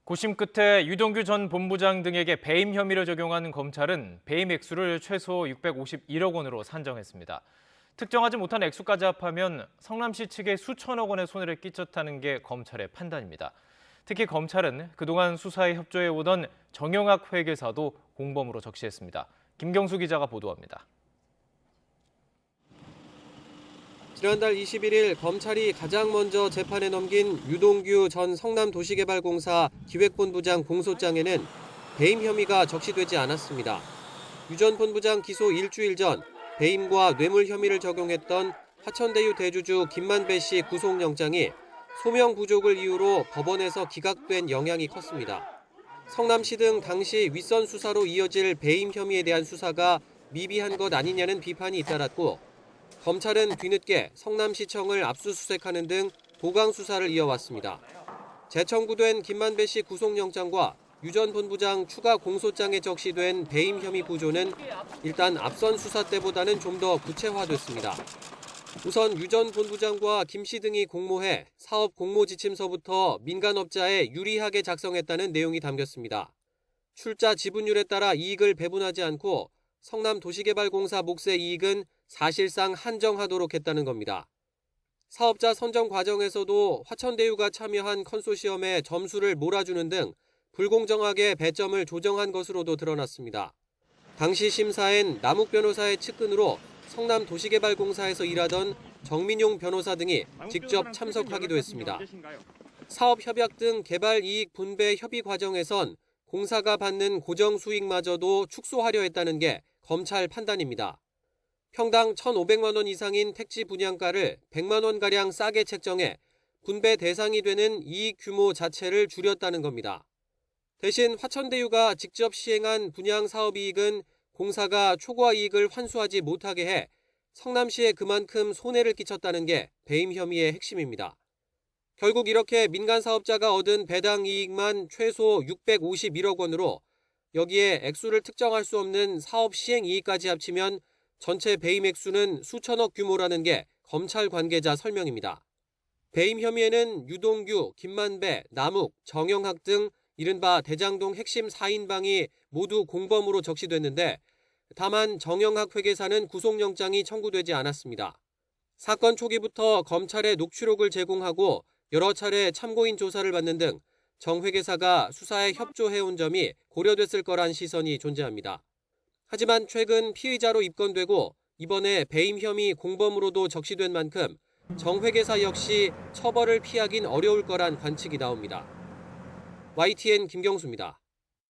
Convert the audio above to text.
고심 끝에 유동규 전 본부장 등에게 배임 혐의를 적용한 검찰은 배임 액수를 최소 651억 원으로 산정했습니다. 특정하지 못한 액수까지 합하면 성남시 측에 수천억 원의 손해를 끼쳤다는 게 검찰의 판단입니다. 특히 검찰은 그동안 수사에 협조해오던 정영학 회계사도 공범으로 적시했습니다. 김경수 기자가 보도합니다. 지난달 21일 검찰이 가장 먼저 재판에 넘긴 유동규 전 성남도시개발공사 기획본부장 공소장에는 배임 혐의가 적시되지 않았습니다. 유 전 본부장 기소 일주일 전 배임과 뇌물 혐의를 적용했던 화천대유 대주주 김만배 씨 구속영장이 소명 부족을 이유로 법원에서 기각된 영향이 컸습니다. 성남시 등 당시 윗선 수사로 이어질 배임 혐의에 대한 수사가 미비한 것 아니냐는 비판이 잇따랐고 검찰은 뒤늦게 성남시청을 압수수색하는 등 보강 수사를 이어왔습니다. 재청구된 김만배 씨 구속영장과 유 전 본부장 추가 공소장에 적시된 배임 혐의 구조는 일단 앞선 수사 때보다는 좀 더 구체화됐습니다. 우선 유 전 본부장과 김 씨 등이 공모해 사업 공모지침서부터 민간업자에 유리하게 작성했다는 내용이 담겼습니다. 출자 지분율에 따라 이익을 배분하지 않고 성남도시개발공사 몫의 이익은 사실상 한정하도록 했다는 겁니다. 사업자 선정 과정에서도 화천대유가 참여한 컨소시엄에 점수를 몰아주는 등 불공정하게 배점을 조정한 것으로도 드러났습니다. 당시 심사엔 남욱 변호사의 측근으로 성남도시개발공사에서 일하던 정민용 변호사 등이 직접 참석하기도 했습니다. 사업협약 등 개발이익 분배 협의 과정에선 공사가 받는 고정 수익마저도 축소하려 했다는 게 검찰 판단입니다. 평당 1,500만 원 이상인 택지 분양가를 100만 원가량 싸게 책정해 분배 대상이 되는 이익 규모 자체를 줄였다는 겁니다. 대신 화천대유가 직접 시행한 분양 사업 이익은 공사가 초과 이익을 환수하지 못하게 해 성남시에 그만큼 손해를 끼쳤다는 게 배임 혐의의 핵심입니다. 결국 이렇게 민간 사업자가 얻은 배당 이익만 최소 651억 원으로 여기에 액수를 특정할 수 없는 사업 시행 이익까지 합치면 전체 배임 액수는 수천억 규모라는 게 검찰 관계자 설명입니다. 배임 혐의에는 유동규, 김만배, 남욱, 정영학 등 이른바 대장동 핵심 4인방이 모두 공범으로 적시됐는데 다만 정영학 회계사는 구속영장이 청구되지 않았습니다. 사건 초기부터 검찰에 녹취록을 제공하고 여러 차례 참고인 조사를 받는 등 정 회계사가 수사에 협조해온 점이 고려됐을 거란 시선이 존재합니다. 하지만 최근 피의자로 입건되고 이번에 배임 혐의 공범으로도 적시된 만큼 정 회계사 역시 처벌을 피하긴 어려울 거란 관측이 나옵니다. YTN 김경수입니다.